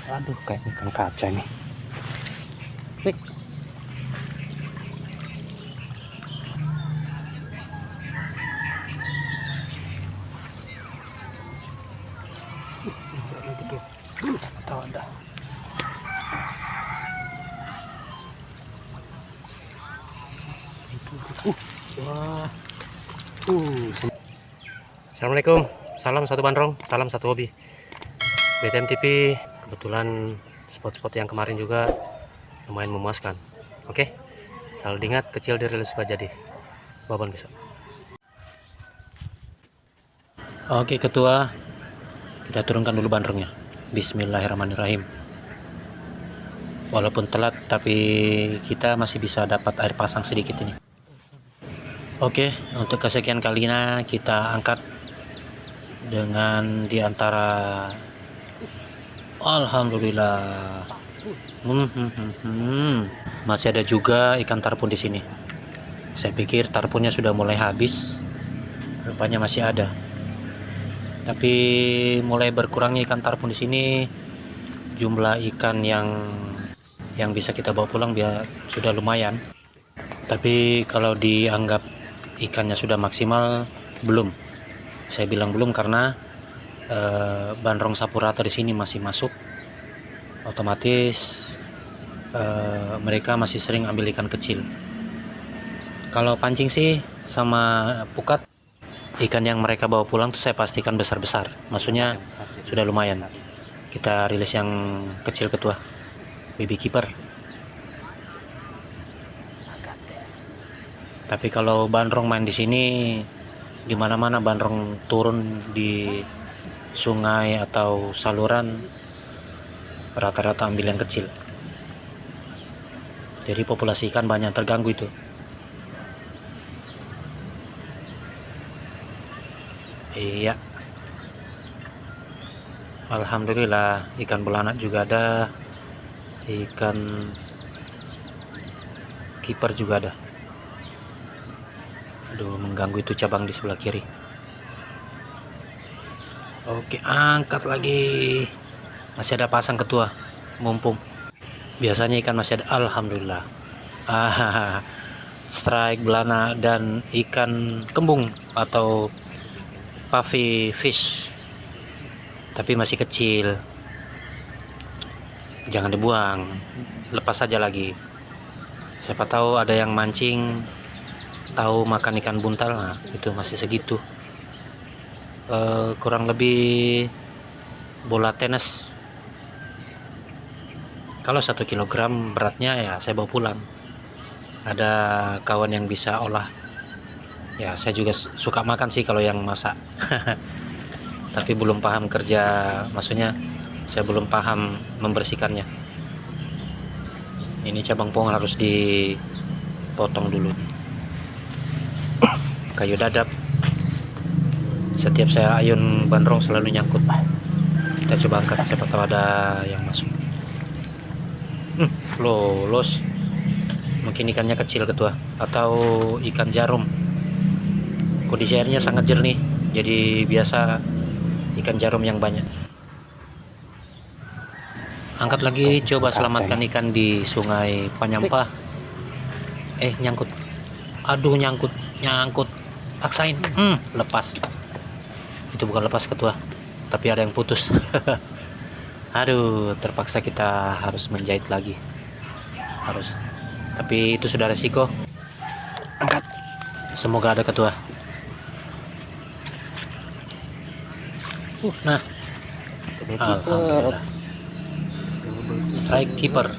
Aduh, kayak ikan kaca nih. Nih. Siapa tahu ada. Wah. Assalamualaikum. Salam satu bandrong, salam satu hobi. BTM TV kebetulan spot-spot yang kemarin juga lumayan memuaskan. Oke. Selalu diingat, kecil dirilis jadi. Babon besok. Oke, ketua. Kita turunkan dulu bandrongnya. Bismillahirrahmanirrahim. Walaupun telat, tapi kita masih bisa dapat air pasang sedikit ini. Oke, untuk kesekian kalinya kita angkat dengan diantara alhamdulillah. Masih ada juga ikan tarpon di sini. Saya pikir tarpunnya sudah mulai habis, rupanya masih ada. Tapi mulai berkurangnya ikan tarpon di sini. Jumlah ikan yang bisa kita bawa pulang sudah lumayan. Tapi kalau dianggap ikannya sudah maksimal, belum. Saya bilang belum karena bandrong sapu rata di sini masih masuk. Otomatis mereka masih sering ambil ikan kecil. Kalau pancing sih sama pukat, ikan yang mereka bawa pulang tuh saya pastikan besar-besar. Maksudnya sudah lumayan. Kita rilis yang kecil, ketua. Baby keeper. Tapi kalau bandrong main di sini, di mana-mana bandrong turun di sungai atau saluran, rata-rata ambil yang kecil. Jadi populasi ikan banyak terganggu itu. Iya. Alhamdulillah ikan belanak juga ada, ikan keeper juga ada. Aduh, mengganggu itu cabang di sebelah kiri. Oke, angkat lagi. Masih ada pasang, ketua. Mumpung. Biasanya ikan masih ada. Alhamdulillah. Strike belana dan ikan kembung atau puffy fish. Tapi masih kecil. Jangan dibuang. Lepas saja lagi. Siapa tahu ada yang mancing tahu makan ikan buntal, nah itu masih segitu. Kurang lebih bola tenis. Kalau 1 kilogram beratnya ya saya bawa pulang. Ada kawan yang bisa olah. Ya saya juga suka makan sih kalau yang masak. Tapi belum paham kerja, maksudnya saya belum paham membersihkannya. Ini cabang pohon harus dipotong dulu. Kayu dadap. Setiap saya ayun bandrong selalu nyangkut. Kita coba angkat, siapa tahu ada yang masuk. Lolos. Mungkin ikannya kecil, ketua, atau ikan jarum. Kondisi airnya sangat jernih, jadi biasa ikan jarum yang banyak. Angkat lagi, coba selamatkan ikan di sungai Panyampah. Nyangkut. Aduh, nyangkut. Paksain. Lepas. Itu bukan lepas, ketua, tapi ada yang putus. Aduh, terpaksa kita harus menjahit lagi. Tapi itu sudah resiko. Angkat. Semoga ada, ketua. Nah. Alhamdulillah. Strike keeper.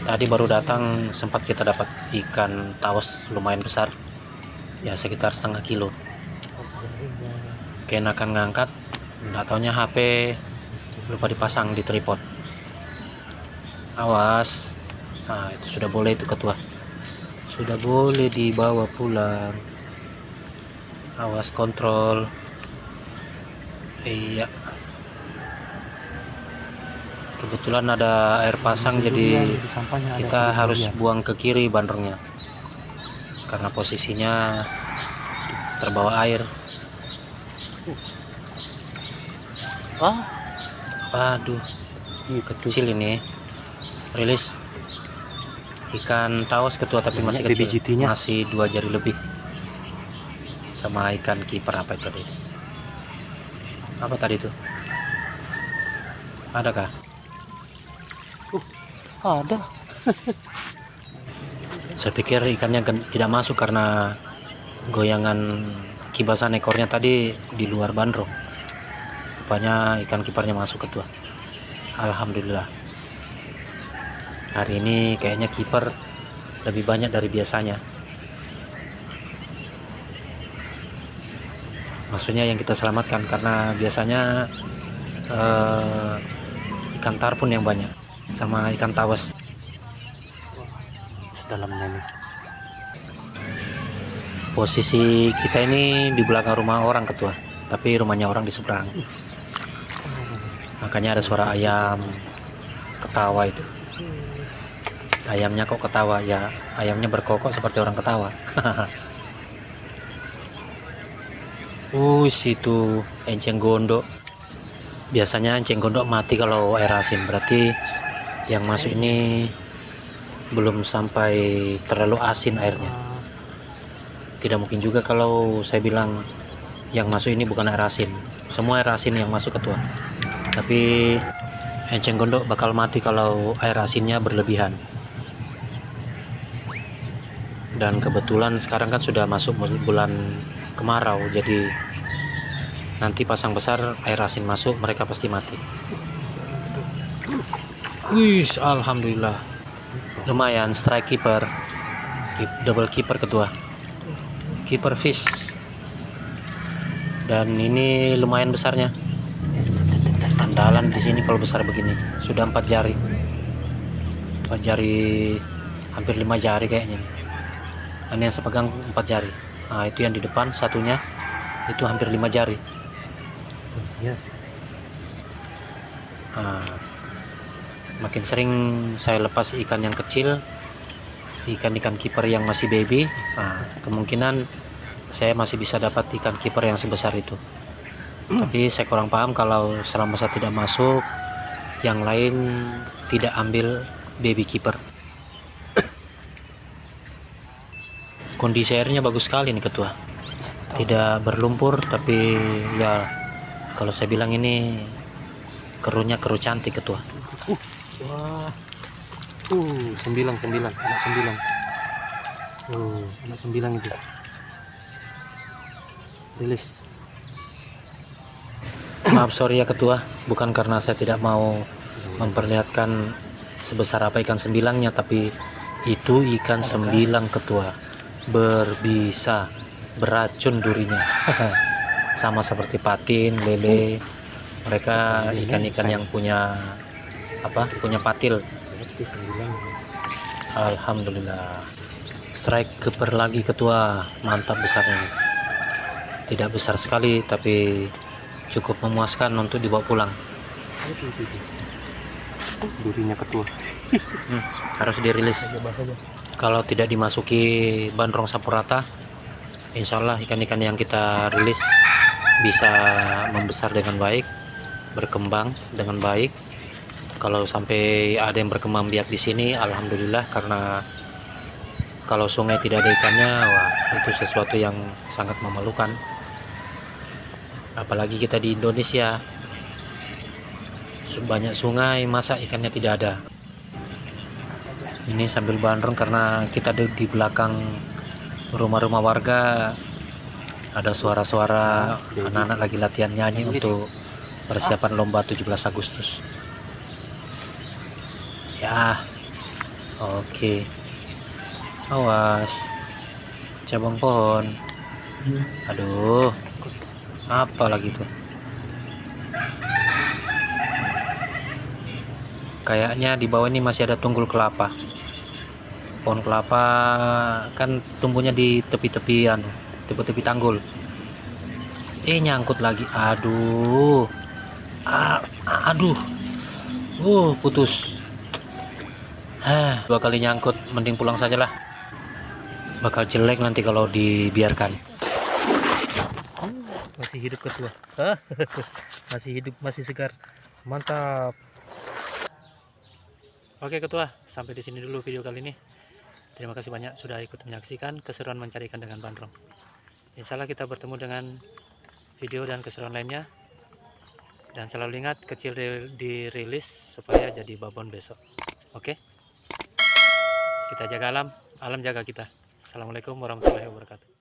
Tadi baru datang, sempat kita dapat ikan taos lumayan besar, ya sekitar setengah kilo. Kenakan ngangkat, nggak taunya HP lupa dipasang di tripod. Awas. Nah, itu sudah boleh itu, ketua. Sudah boleh dibawa pulang. Awas, kontrol. Iya. Kebetulan ada air pasang, jadi kita harus buang ke kiri bandrongnya karena posisinya terbawa air. Aduh, kecil ini. Rilis ikan tawas ketua, tapi masih kecil, masih 2 jari lebih. Sama ikan kiper apa itu tadi? Apa tadi itu? Adakah? Ada. Saya pikir ikannya tidak masuk karena goyangan kibasan ekornya tadi di luar bandrong. Rupanya ikan kipernya masuk ketua. Alhamdulillah. Hari ini kayaknya kiper lebih banyak dari biasanya. Maksudnya yang kita selamatkan, karena biasanya ikan tarpon yang banyak sama ikan tawas. Dalamnya nih. Posisi kita ini di belakang rumah orang ketua, tapi rumahnya orang di seberang. Makanya ada suara ayam ketawa itu. Ayamnya kok ketawa ya? Ayamnya berkokok seperti orang ketawa. Situ enceng gondok. Biasanya enceng gondok mati kalau air asin, berarti yang masuk ini belum sampai terlalu asin airnya. Tidak mungkin juga kalau saya bilang yang masuk ini bukan air asin. Semua air asin yang masuk ketua, tapi enceng gondok bakal mati kalau air asinnya berlebihan. Dan kebetulan sekarang kan sudah masuk bulan kemarau, jadi nanti pasang besar air asin masuk, mereka pasti mati. Alhamdulillah, lumayan strike keeper, double keeper ketua, keeper fish. Dan ini lumayan besarnya. Andalan di sini kalau besar begini sudah 4 jari, 4 jari, hampir 5 jari kayaknya. Ini yang saya pegang 4 jari. Nah, itu yang di depan satunya itu hampir 5 jari. Nah, makin sering saya lepas ikan yang kecil, ikan-ikan kiper yang masih baby, nah, kemungkinan saya masih bisa dapat ikan kiper yang sebesar itu. Tapi saya kurang paham kalau selama saya tidak masuk, yang lain tidak ambil baby kiper. Kondisi airnya bagus sekali nih ketua, tidak berlumpur, tapi ya kalau saya bilang ini kerunya keru cantik ketua. Wah, 9 anak 9. Anak 9 itu. Rilis. Maaf, sorry ya ketua, bukan karena saya tidak mau memperlihatkan sebesar apa ikan sembilangnya, tapi itu ikan sembilang ketua, berbisa, beracun durinya. Sama seperti patin, lele, mereka ikan-ikan yang punya punya patil. Alhamdulillah, strike keeper lagi ketua, mantap besarnya. Tidak besar sekali tapi cukup memuaskan untuk dibawa pulang. Durinya ketua. Harus dirilis. Kalau tidak dimasuki bandrong sampurata, insya Allah ikan-ikan yang kita rilis bisa membesar dengan baik, berkembang dengan baik. Kalau sampai ada yang berkembang biak di sini, alhamdulillah, karena kalau sungai tidak ada ikannya, wah, itu sesuatu yang sangat memalukan. Apalagi kita di Indonesia, banyak sungai, masa ikannya tidak ada. Ini sambil bandrong karena kita di belakang rumah-rumah warga, ada suara-suara anak-anak lagi latihan nyanyi untuk persiapan lomba 17 Agustus. Ya, oke. Awas, cabang pohon. Aduh, apa lagi tuh? Kayaknya di bawah ini masih ada tunggul kelapa. Pohon kelapa kan tumbuhnya di tepi-tepian, tepi-tepi tanggul. Nyangkut lagi. Aduh, aduh, putus. 2 kali nyangkut, mending pulang sajalah. Bakal jelek nanti kalau dibiarkan. Masih hidup ketua. Hah? Masih hidup, masih segar. Mantap. Oke ketua, sampai di sini dulu video kali ini. Terima kasih banyak sudah ikut menyaksikan keseruan mencari ikan dengan bandrong. Insya Allah kita bertemu dengan video dan keseruan lainnya. Dan selalu ingat, kecil dirilis supaya jadi babon besok. Oke? Kita jaga alam, alam jaga kita. Assalamualaikum warahmatullahi wabarakatuh.